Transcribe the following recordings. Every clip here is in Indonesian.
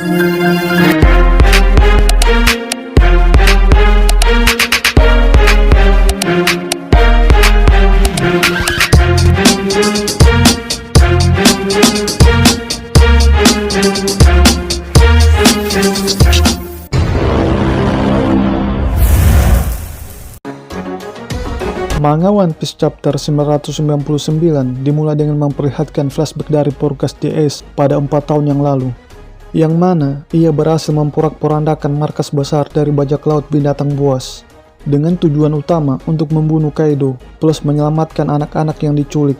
Manga One Piece Chapter 999 dimulai dengan memperlihatkan flashback dari podcast The Ace pada 4 tahun yang lalu, yang mana ia berhasil memporak-porandakan markas besar dari bajak laut binatang buas, dengan tujuan utama untuk membunuh Kaido plus menyelamatkan anak-anak yang diculik.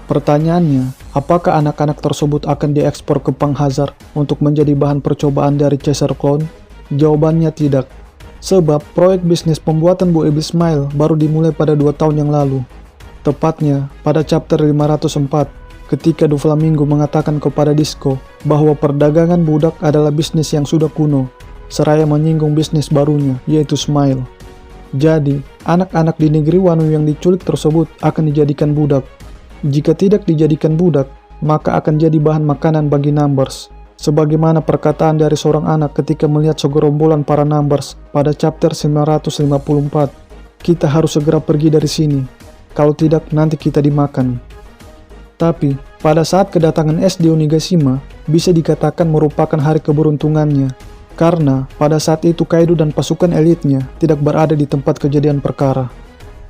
Pertanyaannya, apakah anak-anak tersebut akan diekspor ke Pang Hazard untuk menjadi bahan percobaan dari Chaser Clone? Jawabannya tidak. Sebab proyek bisnis pembuatan buah iblis Smile baru dimulai pada 2 tahun yang lalu. Tepatnya pada chapter 504, ketika Doflamingo mengatakan kepada Disco bahwa perdagangan budak adalah bisnis yang sudah kuno, seraya menyinggung bisnis barunya, yaitu Smile. Jadi, anak-anak di negeri Wano yang diculik tersebut akan dijadikan budak. Jika tidak dijadikan budak, maka akan jadi bahan makanan bagi Numbers. Sebagaimana perkataan dari seorang anak ketika melihat segerombolan para Numbers pada chapter 954, kita harus segera pergi dari sini, kalau tidak nanti kita dimakan. Tapi, pada saat kedatangan Ace di Onigashima, bisa dikatakan merupakan hari keberuntungannya, karena pada saat itu Kaido dan pasukan elitnya tidak berada di tempat kejadian perkara.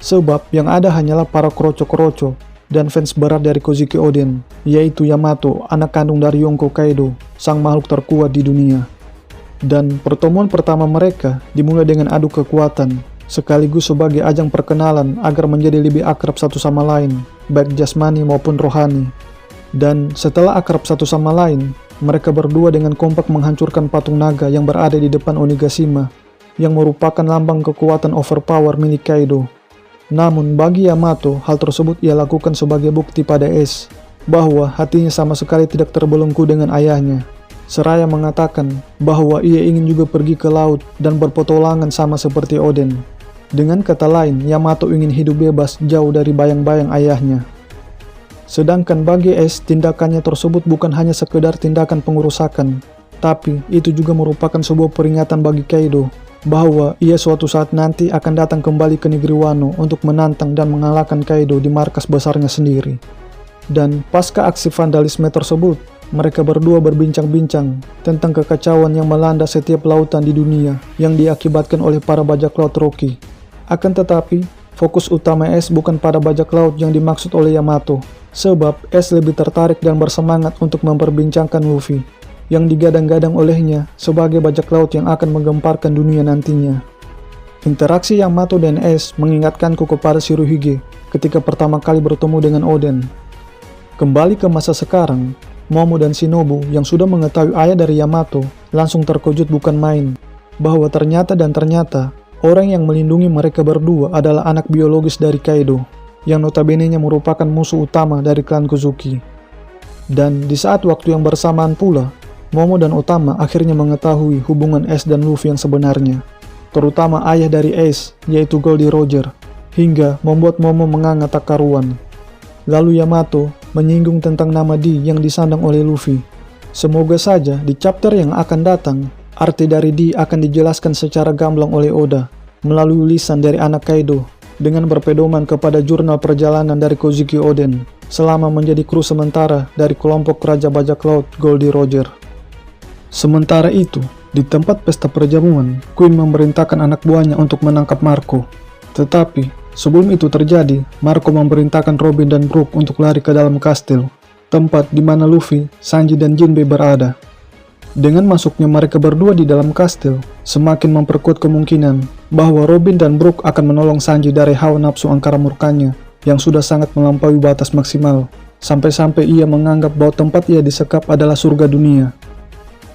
Sebab yang ada hanyalah para kroco-kroco dan fans berat dari Kozuki Oden, yaitu Yamato, anak kandung dari Yonko Kaido, sang makhluk terkuat di dunia. Dan pertemuan pertama mereka dimulai dengan adu kekuatan, sekaligus sebagai ajang perkenalan agar menjadi lebih akrab satu sama lain, baik jasmani maupun rohani. Dan setelah akrab satu sama lain, mereka berdua dengan kompak menghancurkan patung naga yang berada di depan Onigashima, yang merupakan lambang kekuatan overpower milik Kaido. Namun bagi Yamato, hal tersebut ia lakukan sebagai bukti pada Ace bahwa hatinya sama sekali tidak terbelenggu dengan ayahnya, seraya mengatakan bahwa ia ingin juga pergi ke laut dan berpetualangan sama seperti Oden. Dengan kata lain, Yamato ingin hidup bebas jauh dari bayang-bayang ayahnya. Sedangkan bagi Ace, tindakannya tersebut bukan hanya sekedar tindakan pengerusakan, tapi itu juga merupakan sebuah peringatan bagi Kaido bahwa ia suatu saat nanti akan datang kembali ke negeri Wano untuk menantang dan mengalahkan Kaido di markas besarnya sendiri. Dan pasca aksi vandalisme tersebut, mereka berdua berbincang-bincang tentang kekacauan yang melanda setiap lautan di dunia yang diakibatkan oleh para bajak laut Rocky. Akan tetapi, fokus utama Ace bukan pada bajak laut yang dimaksud oleh Yamato, sebab Ace lebih tertarik dan bersemangat untuk memperbincangkan Luffy, yang digadang-gadang olehnya sebagai bajak laut yang akan menggemparkan dunia nantinya. Interaksi Yamato dan Ace mengingatkanku kepada Shirohige ketika pertama kali bertemu dengan Oden. Kembali ke masa sekarang, Momo dan Shinobu yang sudah mengetahui ayah dari Yamato langsung terkejut bukan main, bahwa ternyata orang yang melindungi mereka berdua adalah anak biologis dari Kaido, yang notabene-nya merupakan musuh utama dari klan Kozuki. Dan di saat waktu yang bersamaan pula, Momo dan Otama akhirnya mengetahui hubungan Ace dan Luffy yang sebenarnya, terutama ayah dari Ace, yaitu Goldie Roger, hingga membuat Momo menganga tak karuan. Lalu Yamato menyinggung tentang nama D yang disandang oleh Luffy. Semoga saja di chapter yang akan datang, arti dari D akan dijelaskan secara gamblang oleh Oda, melalui lisan dari anak Kaido, dengan berpedoman kepada jurnal perjalanan dari Kozuki Oden, selama menjadi kru sementara dari kelompok Raja Bajak Laut Goldie Roger. Sementara itu, di tempat pesta perjamuan, Queen memerintahkan anak buahnya untuk menangkap Marco. Tetapi, sebelum itu terjadi, Marco memerintahkan Robin dan Brook untuk lari ke dalam kastil, tempat di mana Luffy, Sanji, dan Jinbei berada. Dengan masuknya mereka berdua di dalam kastil, semakin memperkuat kemungkinan bahwa Robin dan Brook akan menolong Sanji dari hawa nafsu angkara murkanya yang sudah sangat melampaui batas maksimal, sampai-sampai ia menganggap bahwa tempat ia disekap adalah surga dunia.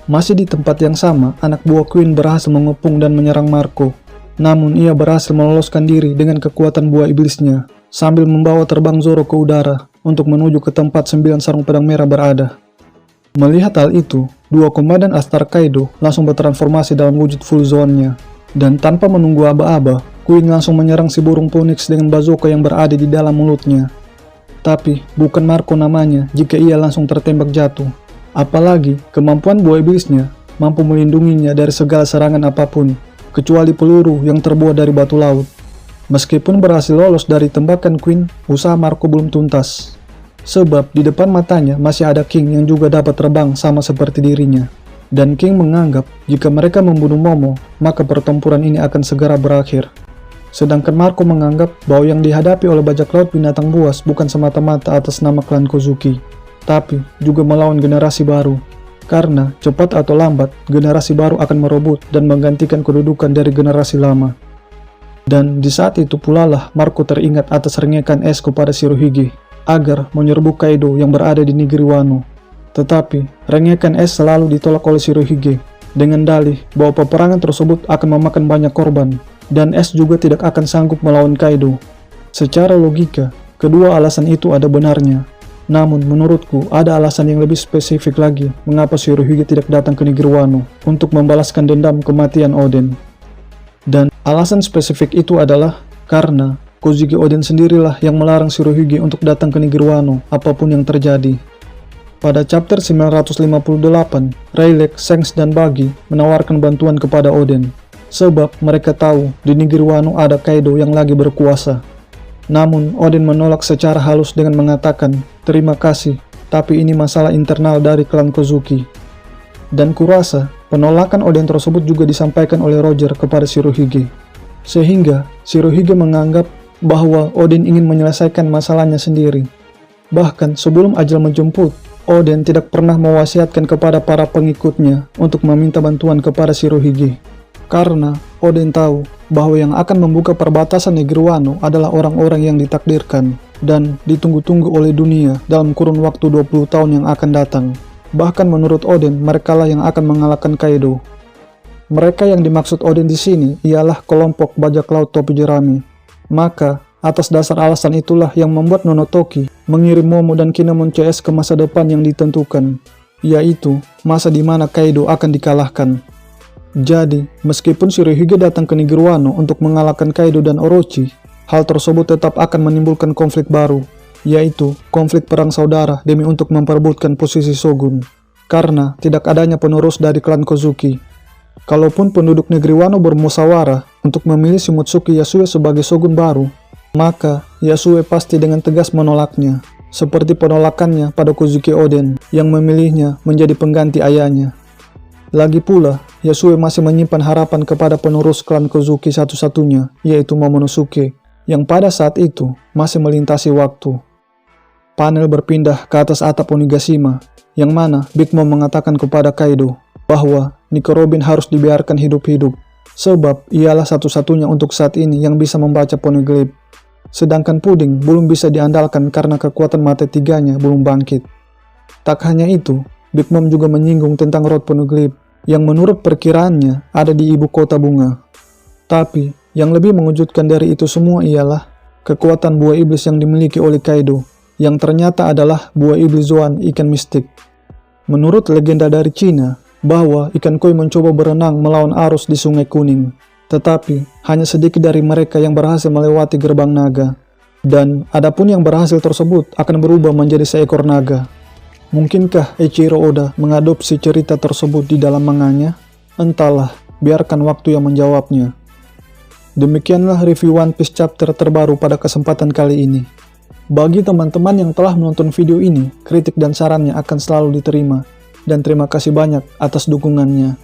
Masih di tempat yang sama, anak buah Queen berhasil mengepung dan menyerang Marco. Namun ia berhasil meloloskan diri dengan kekuatan buah iblisnya, sambil membawa terbang Zoro ke udara untuk menuju ke tempat 9 sarung pedang merah berada. Melihat hal itu, 2 komandan Astar Kaido langsung bertransformasi dalam wujud full zone-nya. Dan tanpa menunggu aba-aba, Queen langsung menyerang si burung Phoenix dengan bazooka yang berada di dalam mulutnya. Tapi, bukan Marco namanya jika ia langsung tertembak jatuh. Apalagi kemampuan buah iblisnya mampu melindunginya dari segala serangan apapun, kecuali peluru yang terbuat dari batu laut. Meskipun berhasil lolos dari tembakan Queen, usaha Marco belum tuntas. Sebab di depan matanya masih ada King yang juga dapat terbang sama seperti dirinya. Dan King menganggap jika mereka membunuh Momo, maka pertempuran ini akan segera berakhir. Sedangkan Marco menganggap bahwa yang dihadapi oleh bajak laut binatang buas bukan semata-mata atas nama klan Kozuki, tapi juga melawan generasi baru. Karena cepat atau lambat, generasi baru akan merebut dan menggantikan kedudukan dari generasi lama. Dan di saat itu pula lah Marco teringat atas rengekan es kepada Shirohige agar menyerbu Kaido yang berada di negeri Wano. Tetapi, rengekan es selalu ditolak oleh Shirohige dengan dalih bahwa peperangan tersebut akan memakan banyak korban, dan es juga tidak akan sanggup melawan Kaido. Secara logika, kedua alasan itu ada benarnya. Namun, menurutku ada alasan yang lebih spesifik lagi mengapa Shirohige tidak datang ke negeri Wano untuk membalaskan dendam kematian Oden. Dan alasan spesifik itu adalah karena Kozuki Oden sendirilah yang melarang Shirohige untuk datang ke negeri Wano apapun yang terjadi. Pada chapter 958, Rayleigh, Shanks, dan Buggy menawarkan bantuan kepada Oden, sebab mereka tahu di negeri Wano ada Kaido yang lagi berkuasa. Namun, Oden menolak secara halus dengan mengatakan, "Terima kasih, tapi ini masalah internal dari klan Kozuki." Dan kurasa, penolakan Oden tersebut juga disampaikan oleh Roger kepada Shirohige. Sehingga, Shirohige menganggap bahwa Oden ingin menyelesaikan masalahnya sendiri. Bahkan sebelum ajal menjemput, Oden tidak pernah mewasiatkan kepada para pengikutnya untuk meminta bantuan kepada Shirohige. Karena Oden tahu bahwa yang akan membuka perbatasan negeri Wano adalah orang-orang yang ditakdirkan dan ditunggu-tunggu oleh dunia dalam kurun waktu 20 tahun yang akan datang. Bahkan menurut Oden, merekalah yang akan mengalahkan Kaido. Mereka yang dimaksud Oden di sini ialah kelompok bajak laut topi jerami. Maka, atas dasar alasan itulah yang membuat Nonotoki mengirim Momo dan Kinemon CS ke masa depan yang ditentukan, yaitu masa di mana Kaido akan dikalahkan. Jadi, meskipun Shirohige datang ke negeri Wano untuk mengalahkan Kaido dan Orochi, hal tersebut tetap akan menimbulkan konflik baru, yaitu konflik perang saudara demi untuk memperebutkan posisi Shogun, karena tidak adanya penerus dari klan Kozuki. Kalaupun penduduk negeri Wano bermusyawarah untuk memilih Shimotsuki Yasue sebagai Shogun baru, maka Yasue pasti dengan tegas menolaknya, seperti penolakannya pada Kozuki Oden yang memilihnya menjadi pengganti ayahnya. Lagi pula, Yasue masih menyimpan harapan kepada penerus klan Kozuki satu-satunya, yaitu Momonosuke, yang pada saat itu masih melintasi waktu. Panel berpindah ke atas atap Onigashima, yang mana Big Mom mengatakan kepada Kaido bahwa Nico Robin harus dibiarkan hidup-hidup, sebab ialah satu-satunya untuk saat ini yang bisa membaca poneglyph. Sedangkan Puding belum bisa diandalkan karena kekuatan mata tiganya belum bangkit. Tak hanya itu, Big Mom juga menyinggung tentang Road Poneglyph yang menurut perkiraannya ada di ibu kota bunga. Tapi, yang lebih mengejutkan dari itu semua ialah kekuatan buah iblis yang dimiliki oleh Kaido, yang ternyata adalah buah iblis Zoan ikan mistik. Menurut legenda dari Cina, bahwa ikan koi mencoba berenang melawan arus di Sungai Kuning. Tetapi, hanya sedikit dari mereka yang berhasil melewati gerbang naga. Dan, adapun yang berhasil tersebut akan berubah menjadi seekor naga. Mungkinkah Eiichiro Oda mengadopsi cerita tersebut di dalam manganya? Entahlah, biarkan waktu yang menjawabnya. Demikianlah review One Piece chapter terbaru pada kesempatan kali ini. Bagi teman-teman yang telah menonton video ini, kritik dan sarannya akan selalu diterima. Dan terima kasih banyak atas dukungannya.